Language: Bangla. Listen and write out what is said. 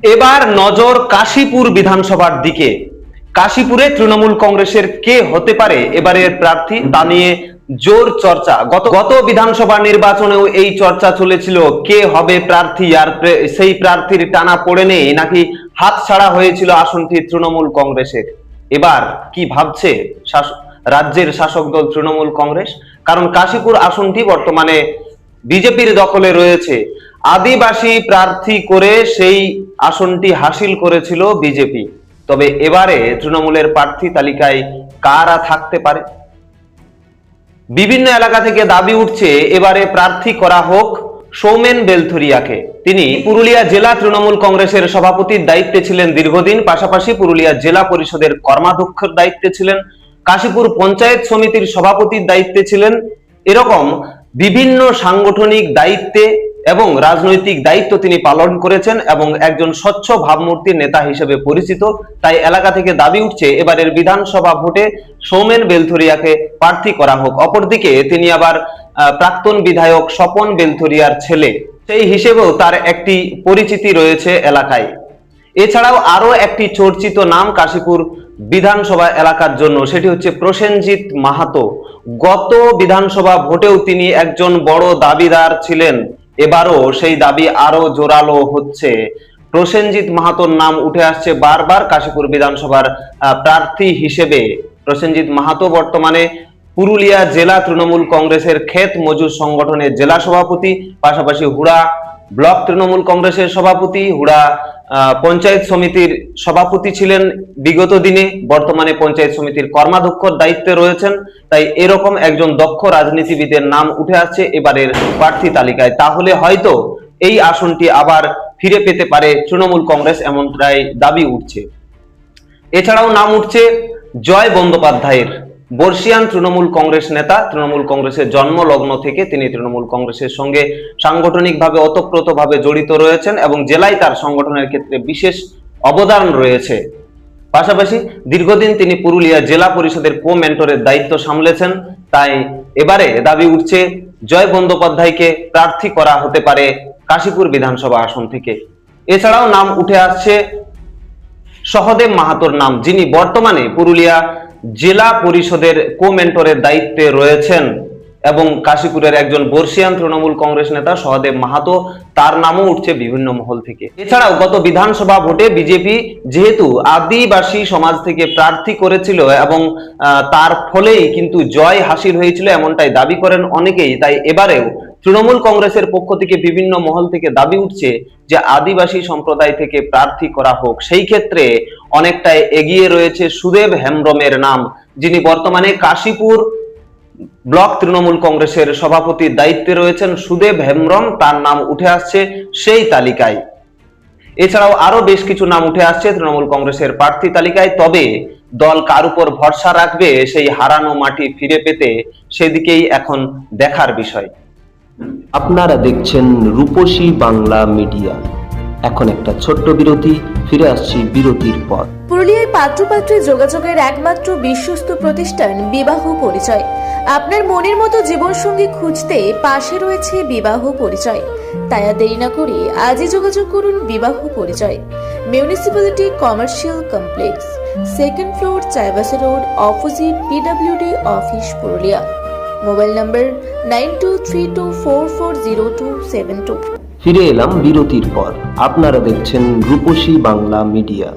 এবার নজর কাশীপুর বিধানসভার দিকে। কাশীপুরে তৃণমূল কংগ্রেসের কে হতে পারে এবারের প্রার্থী তা নিয়ে জোর চর্চা। গত বিধানসভা নির্বাচনেও এই চর্চা চলেছিল, কে হবে প্রার্থী, আর সেই প্রার্থীর টানা পড়ে নেই নাকি হাতছাড়া হয়েছিল আসনটি তৃণমূল কংগ্রেসের। এবার কি ভাবছে রাজ্যের শাসক দল তৃণমূল কংগ্রেস? কারণ কাশীপুর আসনটি বর্তমানে বিজেপির দখলে রয়েছে। আদিবাসী প্রার্থী করে সেই আসনটি হাসিল করেছিল বিজেপি। তবে এবারে তৃণমূলের প্রার্থী তালিকায় কারা থাকতে পারে? বিভিন্ন এলাকা থেকে দাবি উঠছে এবারে প্রার্থী করা হোক সৌমেন বেলথুরিয়াকে। তিনি পুরুলিয়া জেলা তৃণমূল কংগ্রেসের সভাপতির দায়িত্বে ছিলেন দীর্ঘদিন, পাশাপাশি পুরুলিয়া জেলা পরিষদের কর্মাধ্যক্ষের দায়িত্বে ছিলেন, কাশীপুর পঞ্চায়েত সমিতির সভাপতির দায়িত্বে ছিলেন। এরকম বিভিন্ন সাংগঠনিক দায়িত্বে এবং রাজনৈতিক দায়িত্ব তিনি পালন করেছেন এবং একজন স্বচ্ছ ভাবমূর্তির নেতা হিসেবে পরিচিত। তাই এলাকা থেকে দাবি উঠছে এবারের বিধানসভা ভোটে সৌমেন বেলথুরিয়াকে প্রার্থী করা হোক। অপরদিকে তিনি আবার প্রাক্তন বিধায়ক স্বপন বেলথুরিয়ার ছেলে, সেই হিসেবেও তার একটি পরিচিতি রয়েছে এলাকায়। এছাড়াও আরো একটি চর্চিত নাম কাশীপুর বিধানসভা এলাকার জন্য, সেটি হচ্ছে প্রসেনজিৎ মাহাতো। গত বিধানসভা ভোটেও তিনি একজন বড় দাবিদার ছিলেন, এবারও সেই দাবি আরো জোরালো হচ্ছে। প্রসেনজিৎ মাহাতোর নাম উঠে আসছে বারবার কাশীপুর বিধানসভার প্রার্থী হিসেবে। প্রসেনজিৎ মাহাতো বর্তমানে পুরুলিয়া জেলা তৃণমূল কংগ্রেসের ক্ষেত মজুর সংগঠনের জেলা সভাপতি, পাশাপাশি হুড়া ব্লক তৃণমূল কংগ্রেসের সভাপতি, হুড়া পঞ্চায়েত সমিতির সভাপতি ছিলেন বিগত দিনে, বর্তমানে পঞ্চায়েত সমিতির কর্মাধ্যক্ষর দায়িত্বে রয়েছেন। তাই এরকম একজন দক্ষ রাজনীতিবিদের নাম উঠে আসছে এবারের প্রার্থী তালিকায়। তাহলে হয়তো এই আসনটি আবার ফিরে পেতে পারে তৃণমূল কংগ্রেস, এমনটাই দাবি উঠছে। এছাড়াও নাম উঠছে জয় বন্দ্যোপাধ্যায়ের। বর্ষিয়ান তৃণমূল কংগ্রেস নেতা, তৃণমূল কংগ্রেসের জন্মলগ্ন থেকে তিনি তৃণমূল কংগ্রেসের সঙ্গে সাংগঠনিকভাবে ওতপ্রোতভাবে জড়িত রয়েছেন এবং জেলায় তার সংগঠনের ক্ষেত্রে বিশেষ অবদান রয়েছে। পাশাপাশি দীর্ঘদিন তিনি পুরুলিয়া জেলা পরিষদের কো মেন্টরের দায়িত্ব সামলেছেন। তাই এবারে দাবি উঠছে জয় বন্দ্যোপাধ্যায়কে প্রার্থী করা হতে পারে কাশীপুর বিধানসভা আসন থেকে। এছাড়াও নাম উঠে আসছে সহদেব মাহাতোর নাম, যিনি বর্তমানে পুরুলিয়া জেলা পরিষদের কো মেন্টরের দায়িত্বে রয়েছেন এবং কাশীপুরের একজন বর্ষিয়ান তৃণমূল কংগ্রেস নেতা সহদেব মাহাতো, তার নামও উঠছে বিভিন্ন মহল থেকে। এছাড়াও গত বিধানসভা ভোটে বিজেপি যেহেতু আদিবাসী সমাজ থেকে প্রার্থী করেছিল এবং তার ফলেই কিন্তু জয় হাসিল হয়েছিল, এমনটাই দাবি করেন অনেকেই। তাই এবারেও তৃণমূল কংগ্রেসের পক্ষ থেকে বিভিন্ন মহল থেকে দাবি উঠছে যে আদিবাসী সম্প্রদায় থেকে প্রার্থী করা হোক। সেই ক্ষেত্রে অনেকটাই এগিয়ে রয়েছে সুদেব হেমব্রমের নাম, যিনি বর্তমানে কাশীপুর ব্লক তৃণমূল কংগ্রেসের সভাপতির দায়িত্বে রয়েছেন। সুদেব হেমব্রম, তার নাম উঠে আসছে সেই তালিকায়। এছাড়াও আরো বেশ কিছু নাম উঠে আসছে তৃণমূল কংগ্রেসের প্রার্থী তালিকায়। তবে দল কার উপর ভরসা রাখবে সেই হারানো মাটি ফিরে পেতে, সেদিকেই এখন দেখার বিষয়। আপনারা দেখছেন রূপসী বাংলা মিডিয়া। এখন একটা ছোট্ট বিরতি, ফিরে আসছি বিরতির পর। পুরুলিয়ায় পাত্রপাত্রী যোগাযোগের একমাত্র বিশ্বস্ত প্রতিষ্ঠান বিবাহ পরিচয়। আপনার মনের মতো জীবনসঙ্গী খুঁজতে পাশে রয়েছে বিবাহ পরিচয়। তাই আর দেরি না করে আজই যোগাযোগ করুন বিবাহ পরিচয়। Municipality commercial complex, second floor, Chaibasa road, opposite PWD office, Purulia. Mobile নম্বর 9232440272। ফিরে এলাম বিরতির পর। আপনারা দেখছেন রূপসী বাংলা মিডিয়া।